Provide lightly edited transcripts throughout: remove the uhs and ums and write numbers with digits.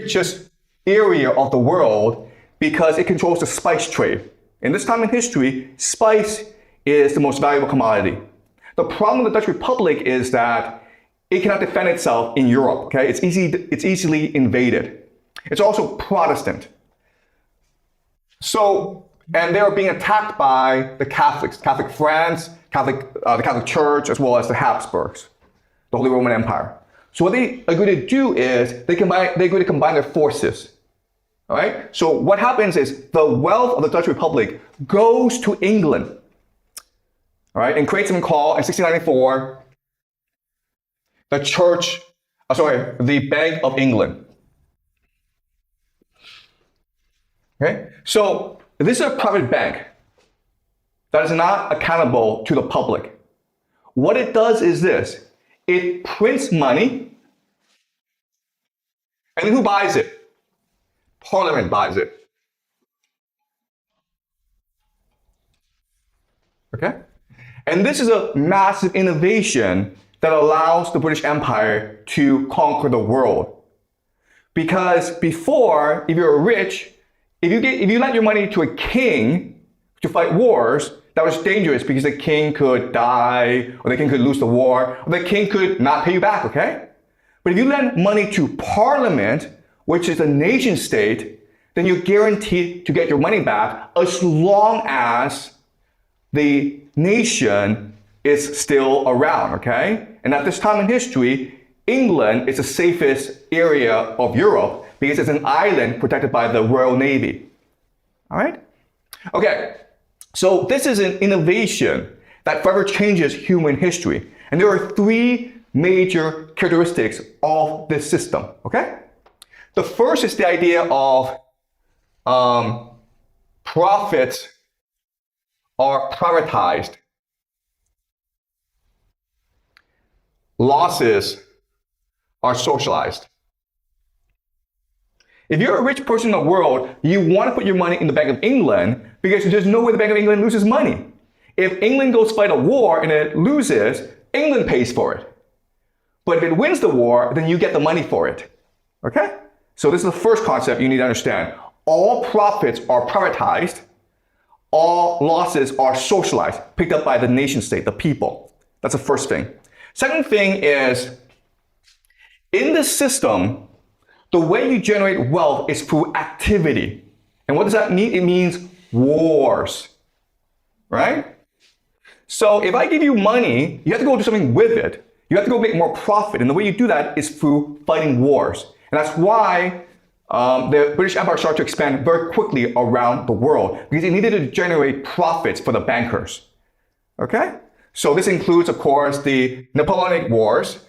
richest area of the world because it controls the spice trade. In this time in history, spice is the most valuable commodity. The problem with the Dutch Republic is that it cannot defend itself in Europe, okay? It's easily invaded. It's also Protestant. So, and they're being attacked by the Catholics, Catholic France, the Catholic Church, as well as the Habsburgs, the Holy Roman Empire. So what they agree to do is they agree to combine their forces. All right. So what happens is the wealth of the Dutch Republic goes to England. All right, and creates something called in 1694 the Bank of England. Okay. So this is a private bank that is not accountable to the public. What it does is this: it prints money, and then who buys it? Parliament buys it. Okay? And this is a massive innovation that allows the British Empire to conquer the world. Because before, if you're rich, if you lent your money to a king to fight wars, that was dangerous because the king could die, or the king could lose the war, or the king could not pay you back, okay? But if you lend money to Parliament, which is a nation state, then you're guaranteed to get your money back as long as the nation is still around, okay? And at this time in history, England is the safest area of Europe because it's an island protected by the Royal Navy. All right? Okay, so this is an innovation that forever changes human history. And there are three major characteristics of this system, okay? The first is the idea of profits are privatized. Losses are socialized. If you're a rich person in the world, you want to put your money in the Bank of England because there's no way the Bank of England loses money. If England goes fight a war and it loses, England pays for it. But if it wins the war, then you get the money for it. Okay? So this is the first concept you need to understand. All profits are privatized. All losses are socialized, picked up by the nation state, the people. That's the first thing. Second thing is, in this system, the way you generate wealth is through activity. And what does that mean? It means wars, right? So if I give you money, you have to go do something with it. You have to go make more profit. And the way you do that is through fighting wars. And that's why the British Empire started to expand very quickly around the world because it needed to generate profits for the bankers. Okay? So this includes, of course, the Napoleonic Wars,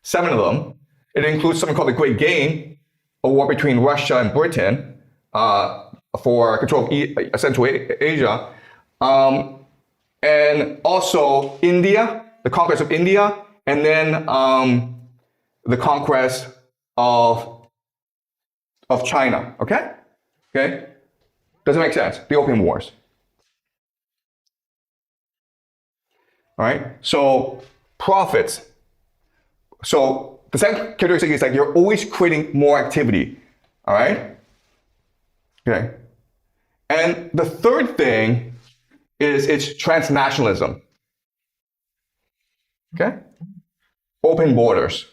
7 of them. It includes something called the Great Game, a war between Russia and Britain for control of Central Asia. And also India, the conquest of India, and then the conquest of China, okay? Okay? Does it make sense? The Opium Wars. All right, so profits. So the second characteristic is that you're always creating more activity, all right? Okay. And the third thing is it's transnationalism, okay? Open borders.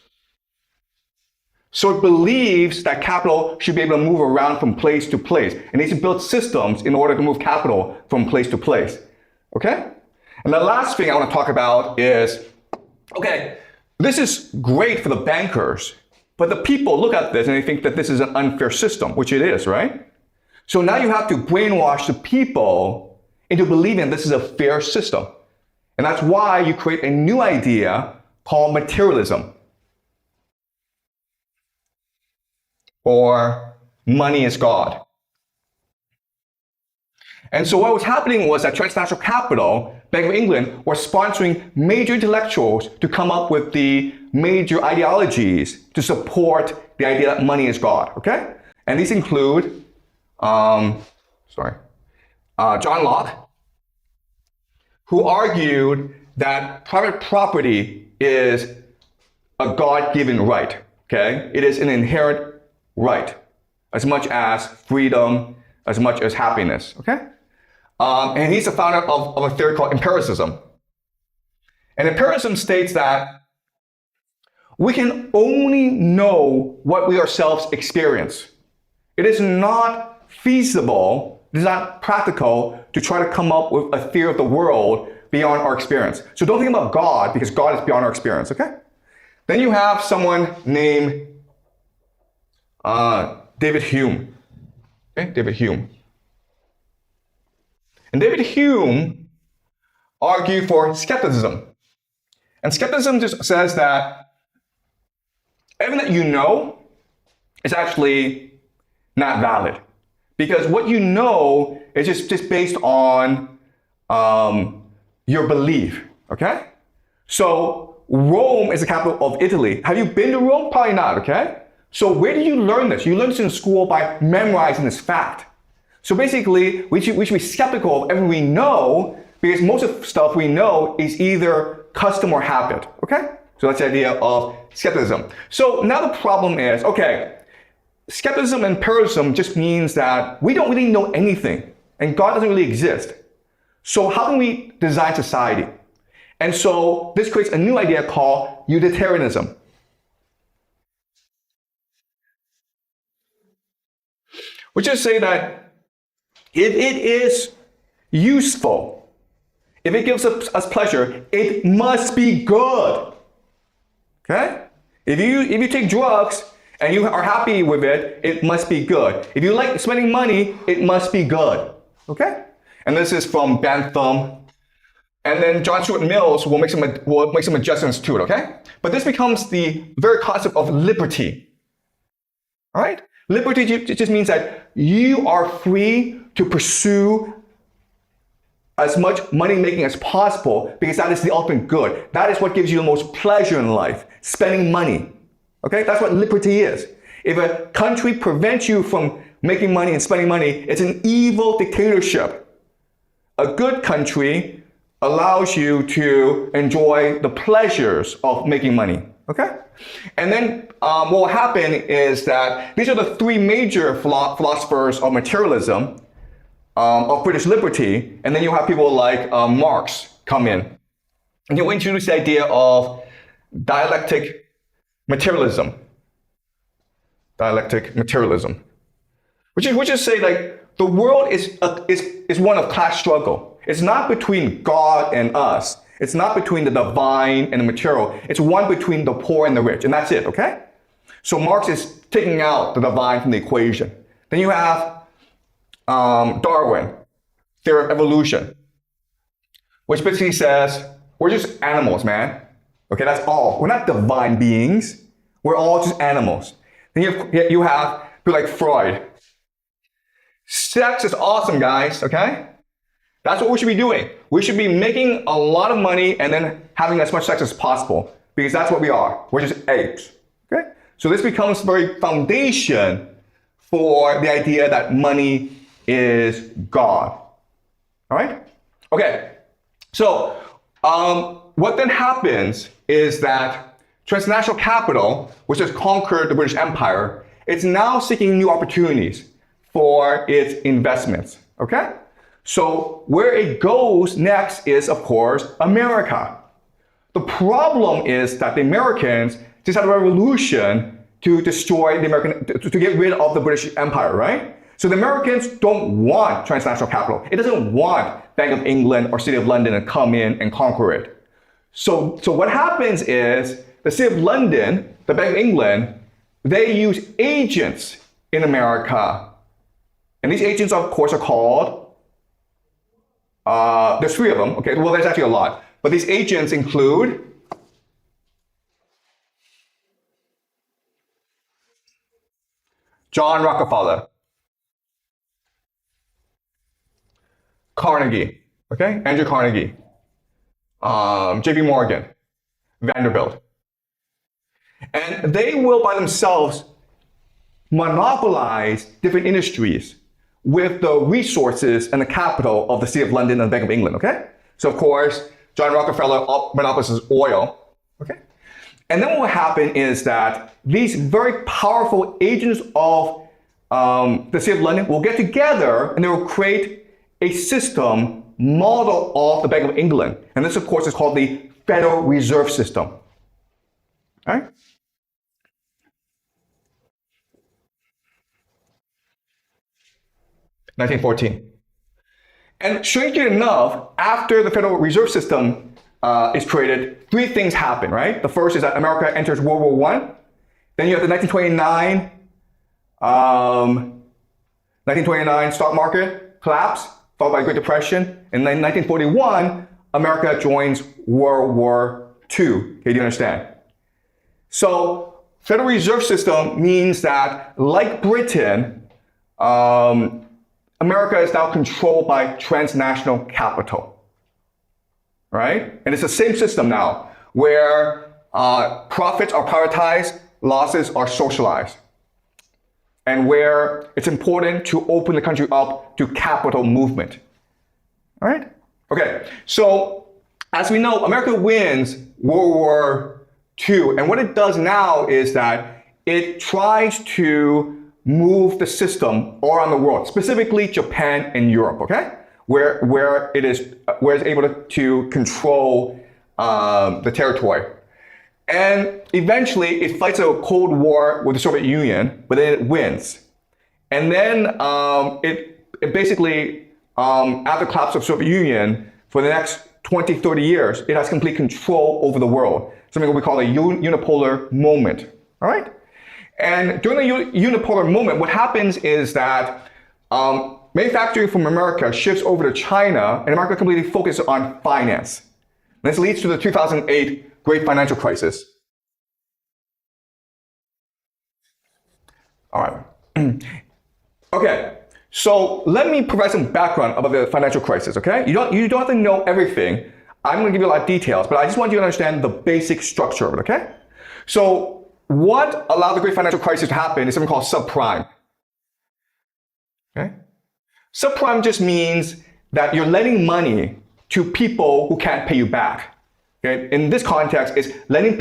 So it believes that capital should be able to move around from place to place. It needs to build systems in order to move capital from place to place, okay? And the last thing I want to talk about is, okay, this is great for the bankers, but the people look at this and they think that this is an unfair system, which it is, right? So now you have to brainwash the people into believing this is a fair system. And that's why you create a new idea called materialism, or money is God. And so what was happening was that transnational capital, Bank of England, was sponsoring major intellectuals to come up with the major ideologies to support the idea that money is God, okay? And these include, John Locke, who argued that private property is a God-given right, okay? It is an inherent right, as much as freedom, as much as happiness, okay? And he's the founder of a theory called empiricism. And empiricism states that we can only know what we ourselves experience. It is not feasible, it is not practical to try to come up with a theory of the world beyond our experience. So don't think about God, because God is beyond our experience, okay? Then you have someone named David Hume. Okay, David Hume. And David Hume argued for skepticism. And skepticism just says that everything that you know is actually not valid. Because what you know is just based on your belief, okay? So Rome is the capital of Italy. Have you been to Rome? Probably not, okay? So where do you learn this? You learn this in school by memorizing this fact. So basically, we should be skeptical of everything we know, because most of the stuff we know is either custom or habit, okay? So that's the idea of skepticism. So now the problem is, okay, skepticism and empiricism just means that we don't really know anything, and God doesn't really exist. So how can we design society? And so this creates a new idea called utilitarianism. Which is say that if it is useful, if it gives us pleasure, it must be good. Okay? If you take drugs and you are happy with it, it must be good. If you like spending money, it must be good. Okay? And this is from Bentham. And then John Stuart Mills will make some adjustments to it, okay? But this becomes the very concept of liberty. All right? Liberty just means that you are free to pursue as much money making as possible, because that is the ultimate good. That is what gives you the most pleasure in life, spending money. Okay? That's what liberty is. If a country prevents you from making money and spending money, it's an evil dictatorship. A good country allows you to enjoy the pleasures of making money. Okay? And then what will happen is that these are the three major philosophers of materialism, of British liberty, and then you have people like Marx come in. And he'll introduce the idea of dialectic materialism. Dialectic materialism. Which is say, like, the world is one of class struggle. It's not between God and us. It's not between the divine and the material. It's one between the poor and the rich, and that's it, okay? So Marx is taking out the divine from the equation. Then you have Darwin, theory of evolution, which basically says, we're just animals, man. Okay, that's all. We're not divine beings. We're all just animals. Then you have people like Freud. Sex is awesome, guys, okay? That's what we should be doing. We should be making a lot of money and then having as much sex as possible, because that's what we are. We're just apes. Okay? So this becomes the very foundation for the idea that money is God. All right? Okay. So what then happens is that transnational capital, which has conquered the British Empire, it's now seeking new opportunities for its investments. Okay? So where it goes next is, of course, America. The problem is that the Americans just had a revolution to destroy the to get rid of the British Empire, right? So the Americans don't want transnational capital. It doesn't want Bank of England or City of London to come in and conquer it. So what happens is the City of London, the Bank of England, they use agents in America. And these agents, of course, are called there's three of them. Okay, well, there's actually a lot. But these agents include John Rockefeller, Carnegie, okay, Andrew Carnegie, JP Morgan, Vanderbilt. And they will by themselves monopolize different industries with the resources and the capital of the City of London and the Bank of England, okay? So of course, John Rockefeller monopolizes oil, okay? And then what will happen is that these very powerful agents of the City of London will get together and they will create a system modeled off the Bank of England. And this, of course, is called the Federal Reserve System. All right? (1914). And strangely enough, after the Federal Reserve System is created, three things happen, right? The first is that America enters World War I. Then you have the 1929 stock market collapse, followed by the Great Depression. And then 1941, America joins World War II. Okay, do you understand? So, Federal Reserve System means that, like Britain, America is now controlled by transnational capital, right? And it's the same system now, where profits are privatized, losses are socialized, and where it's important to open the country up to capital movement, all right? Okay, so as we know, America wins World War II, and what it does now is that it tries to move the system all around the world, specifically Japan and Europe, okay? Where it's able to control the territory. And eventually it fights a Cold War with the Soviet Union, but then it wins. And then it basically, after the collapse of the Soviet Union, for the next 20, 30 years, it has complete control over the world. Something we call a unipolar moment, all right? And during the unipolar moment, what happens is that manufacturing from America shifts over to China, and America completely focuses on finance. This leads to the 2008 Great Financial Crisis. All right. Okay, so let me provide some background about the financial crisis, okay? You don't have to know everything. I'm going to give you a lot of details, but I just want you to understand the basic structure of it, okay? So what allowed the Great Financial Crisis to happen is something called subprime. Okay? Subprime just means that you're lending money to people who can't pay you back. Okay? In this context, it's lending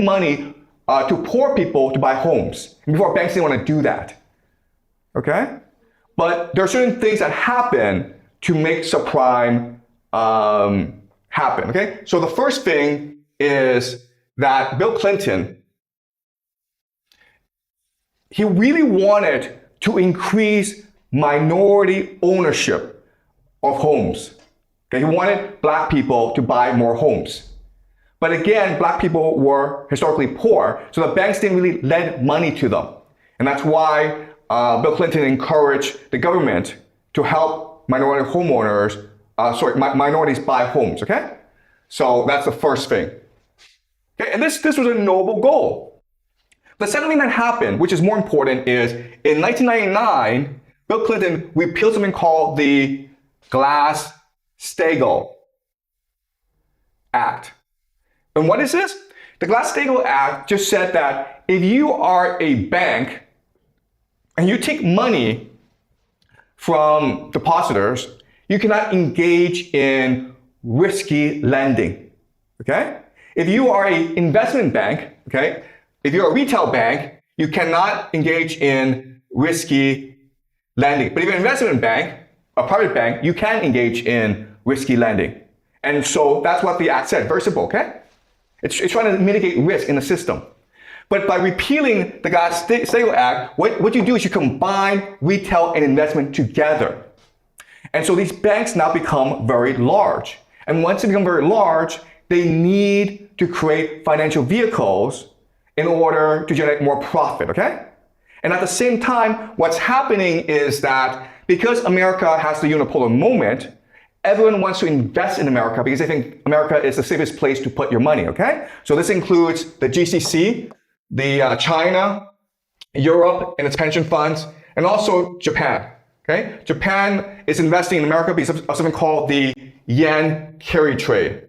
money to poor people to buy homes. And before, banks didn't want to do that. Okay? But there are certain things that happen to make subprime happen. Okay? So the first thing is that Bill Clinton, he really wanted to increase minority ownership of homes. Okay, he wanted black people to buy more homes. But again, black people were historically poor, so the banks didn't really lend money to them. And that's why Bill Clinton encouraged the government to help minority homeowners, minorities buy homes, okay? So that's the first thing. Okay, and this was a noble goal. The second thing that happened, which is more important, is in 1999, Bill Clinton repealed something called the Glass-Steagall Act. And what is this? The Glass-Steagall Act just said that if you are a bank and you take money from depositors, you cannot engage in risky lending, okay? If you are an investment bank, okay, if you're a retail bank, you cannot engage in risky lending. But if you're an investment bank, a private bank, you can engage in risky lending. And so that's what the act said. Very simple, okay? It's trying to mitigate risk in the system. But by repealing the Glass-Steagall Act, what you do is you combine retail and investment together. And so these banks now become very large. And once they become very large, they need to create financial vehicles in order to generate more profit, okay? And at the same time, what's happening is that because America has the unipolar moment, everyone wants to invest in America because they think America is the safest place to put your money, okay? So this includes the GCC, the China, Europe and its pension funds, and also Japan, okay? Japan is investing in America because of something called the yen carry trade.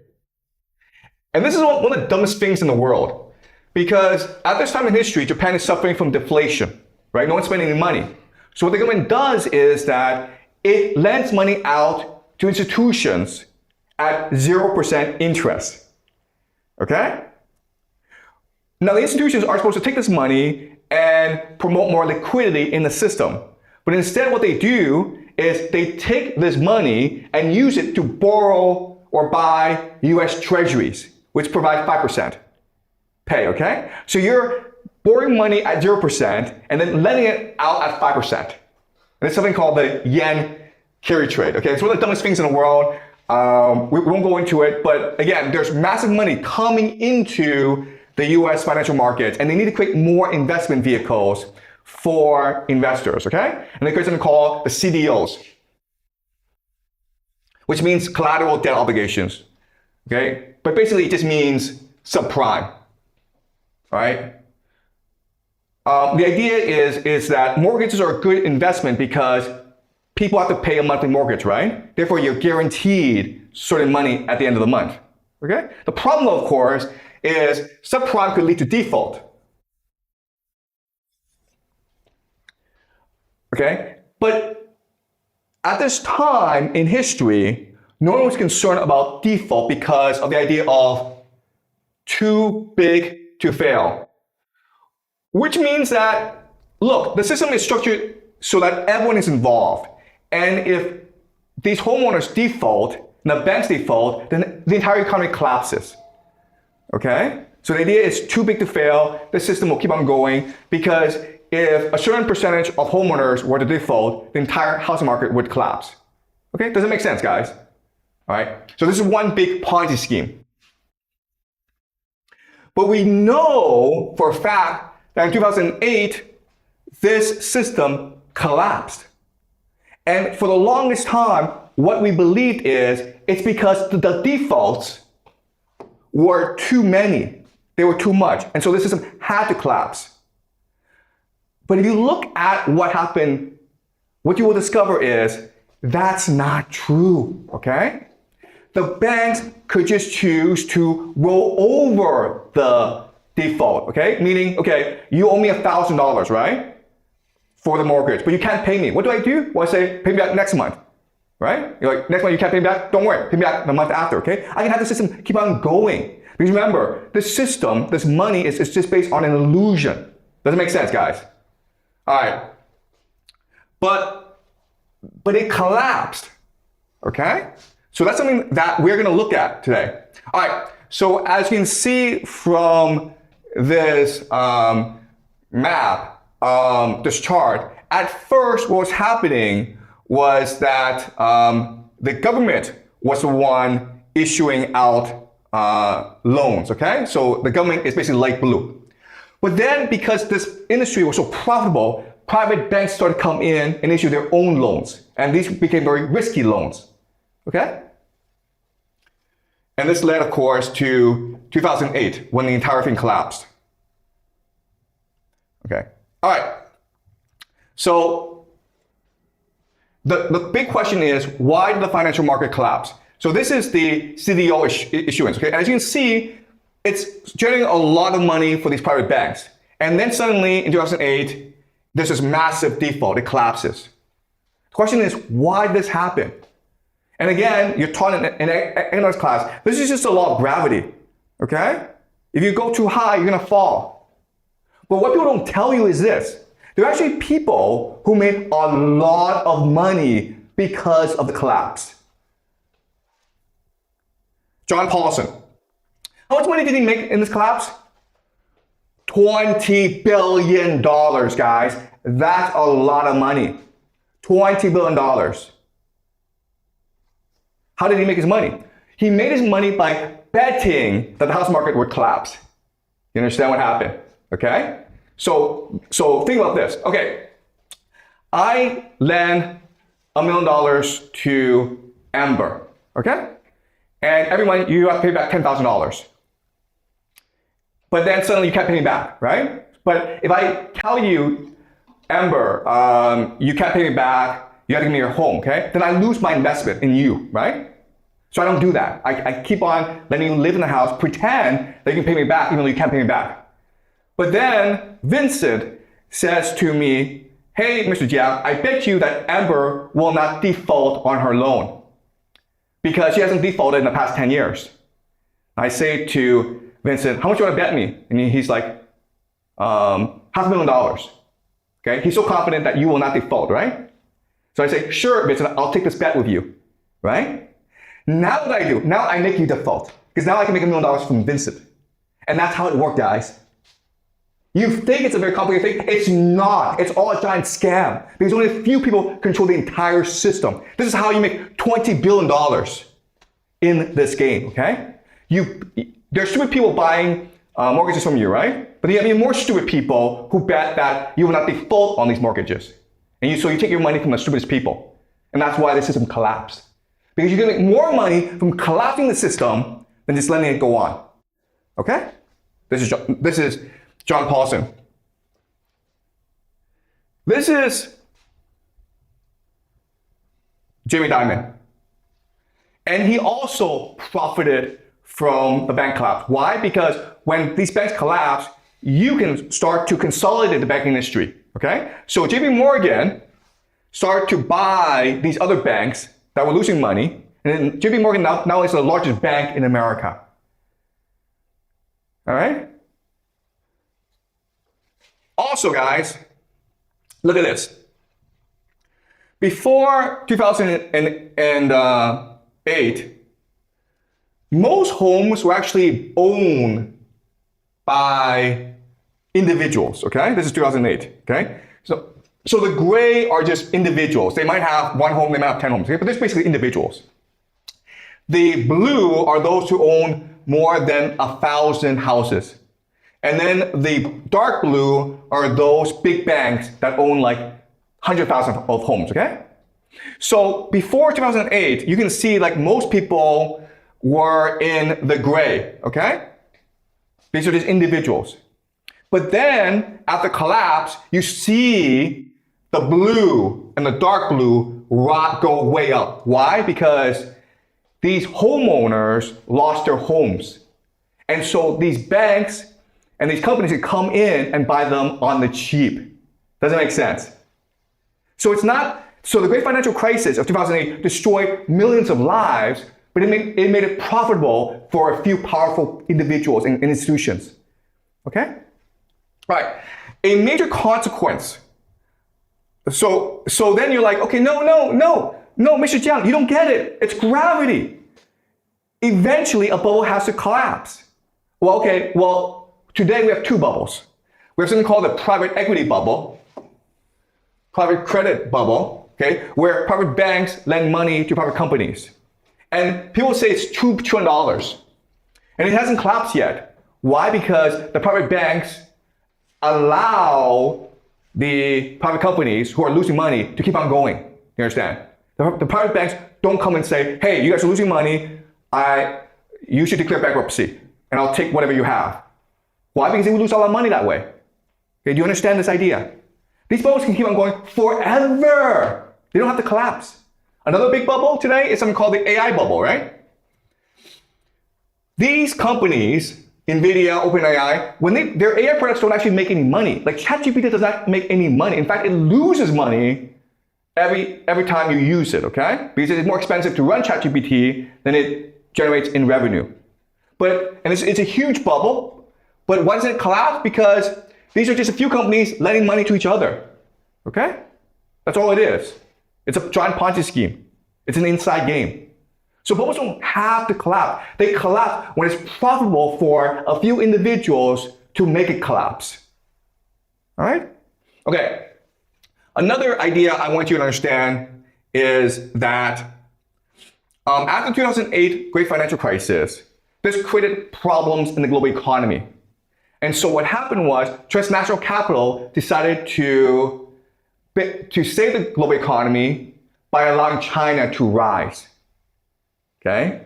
And this is one of the dumbest things in the world. Because at this time in history, Japan is suffering from deflation, right? No one's spending any money. So what the government does is that it lends money out to institutions at 0% interest, okay? Now, the institutions are supposed to take this money and promote more liquidity in the system. But instead, what they do is they take this money and use it to borrow or buy US Treasuries, which provide 5% pay, okay? So you're borrowing money at 0% and then letting it out at 5%. And it's something called the yen carry trade, okay? It's one of the dumbest things in the world. We won't go into it, but again, there's massive money coming into the US financial markets, and they need to create more investment vehicles for investors, okay? And they create something called the CDOs, which means collateral debt obligations, okay? But basically it just means subprime, right? The idea is that mortgages are a good investment because people have to pay a monthly mortgage, right? Therefore, you're guaranteed certain money at the end of the month, okay? The problem, of course, is subprime could lead to default, okay? But at this time in history, no one was concerned about default because of the idea of too big to fail, which means that, look, the system is structured so that everyone is involved. And if these homeowners default and the banks default, then the entire economy collapses. Okay? So the idea is too big to fail. The system will keep on going because if a certain percentage of homeowners were to default, the entire housing market would collapse. Okay? Does it make sense, guys? All right? So this is one big Ponzi scheme. But we know for a fact that in 2008, this system collapsed. And for the longest time, what we believed is it's because the defaults were too many. They were too much. And so the system had to collapse. But if you look at what happened, what you will discover is that's not true, okay? The banks could just choose to roll over the default, okay? Meaning, okay, you owe me $1,000, right? For the mortgage, but you can't pay me. What do? Well, I say, pay me back next month, right? You're like, next month you can't pay me back? Don't worry, pay me back the month after, okay? I can have the system keep on going. Because remember, this system, this money is just based on an illusion. Does it make sense, guys? All right. But it collapsed, okay? So that's something that we're gonna look at today. All right, so as you can see from this map, this chart, at first what was happening was that the government was the one issuing out loans, okay? So the government is basically light blue. But then because this industry was so profitable, private banks started to come in and issue their own loans. And these became very risky loans, okay? And this led, of course, to 2008 when the entire thing collapsed. Okay. All right, so the big question is, why did the financial market collapse? So this is the CDO issuance, okay? As you can see, it's generating a lot of money for these private banks. And then suddenly, in 2008, there's this massive default, it collapses. The question is, why did this happen? And again, you're taught in an economics class, this is just a law of gravity, okay? If you go too high, you're gonna fall. But what people don't tell you is this. There are actually people who made a lot of money because of the collapse. John Paulson. How much money did he make in this collapse? $20 billion, guys. That's a lot of money. $20 billion. How did he make his money? He made his money by betting that the house market would collapse. You understand what happened? Okay? So think about this. Okay, I lend $1 million to Amber, okay? And every month you have to pay back $10,000. But then suddenly you can't pay me back, right? But if I tell you, Amber, you can't pay me back, you have to give me your home, okay? Then I lose my investment in you, right? So I don't do that. I keep on letting you live in the house, pretend that you can pay me back even though you can't pay me back. But then Vincent says to me, hey, Mr. Jiang, I bet you that Amber will not default on her loan because she hasn't defaulted in the past 10 years. I say to Vincent, how much you want to bet me? And he's like, $500,000. Okay, he's so confident that you will not default, right? So I say, sure, Vincent, I'll take this bet with you, right? Now what I do? Now I make you default, because now I can make $1 million from Vincent. And that's how it worked, guys. You think it's a very complicated thing. It's not. It's all a giant scam, because only a few people control the entire system. This is how you make $20 billion in this game, okay? There's stupid people buying mortgages from you, right? But you have even more stupid people who bet that you will not default on these mortgages. And so you take your money from the stupidest people. And that's why the system collapsed. Because you're gonna make more money from collapsing the system than just letting it go on. Okay? This is John Paulson. This is Jamie Dimon. And he also profited from the bank collapse. Why? Because when these banks collapse, you can start to consolidate the banking industry, okay? So JP Morgan started to buy these other banks that were losing money, and then JP Morgan now is the largest bank in America. All right? Also, guys, look at this. Before 2008, most homes were actually owned by individuals, okay? This is 2008, okay? So the gray are just individuals. They might have one home, they might have 10 homes, okay? But they're basically individuals. The blue are those who own more than 1,000 houses. And then the dark blue are those big banks that own like 100,000 of homes, okay? So before 2008, you can see like most people were in the gray, okay? These are just individuals. But then after collapse, you see the blue and the dark blue go way up. Why? Because these homeowners lost their homes. And so these banks and these companies can come in and buy them on the cheap. Does it make sense? So the great financial crisis of 2008 destroyed millions of lives, but it made it profitable for a few powerful individuals and institutions. Okay? Right. A major consequence. So then you're like, okay, no, Mr. Jiang, you don't get it. It's gravity. Eventually, a bubble has to collapse. Well, today we have two bubbles. We have something called the private equity bubble, private credit bubble, okay, where private banks lend money to private companies. And people say it's $2 trillion. And it hasn't collapsed yet. Why? Because the private banks allow the private companies who are losing money to keep on going. You understand? The private banks don't come and say, hey, you guys are losing money. You should declare bankruptcy and I'll take whatever you have. Why? Because they would lose a lot of money that way. Okay, do you understand this idea? These bubbles can keep on going forever. They don't have to collapse. Another big bubble today is something called the AI bubble, right? These companies, NVIDIA, OpenAI, their AI products don't actually make any money. Like ChatGPT does not make any money. In fact, it loses money every time you use it, okay? Because it's more expensive to run ChatGPT than it generates in revenue. And it's a huge bubble, but why doesn't it collapse? Because these are just a few companies lending money to each other, okay? That's all it is. It's a giant Ponzi scheme. It's an inside game. So bubbles don't have to collapse. They collapse when it's profitable for a few individuals to make it collapse. All right? Okay. Another idea I want you to understand is that after 2008 great financial crisis, this created problems in the global economy. And so what happened was transnational capital decided to save the global economy by allowing China to rise. Okay?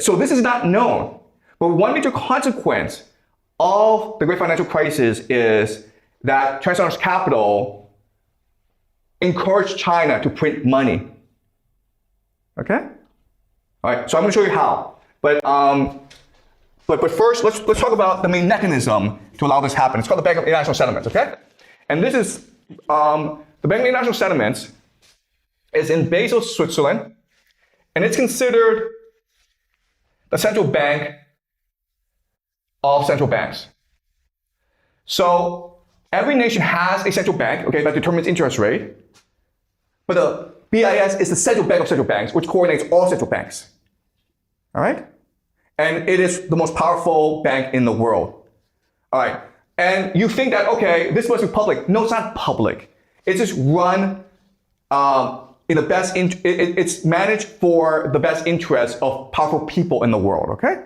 So this is not known, but one major consequence of the great financial crisis is that transnational capital encouraged China to print money. Okay? All right, so I'm going to show you how. But first, let's talk about the main mechanism to allow this to happen. It's called the Bank of International Settlements, okay? And this is, the Bank of International Settlements is in Basel, Switzerland, and it's considered the central bank of central banks. So every nation has a central bank, okay, that determines interest rate. But the BIS is the central bank of central banks, which coordinates all central banks. All right? And it is the most powerful bank in the world. All right. And you think that, okay, this must be public. No, it's not public. It's just run in the best, it's managed for the best interest of powerful people in the world, okay?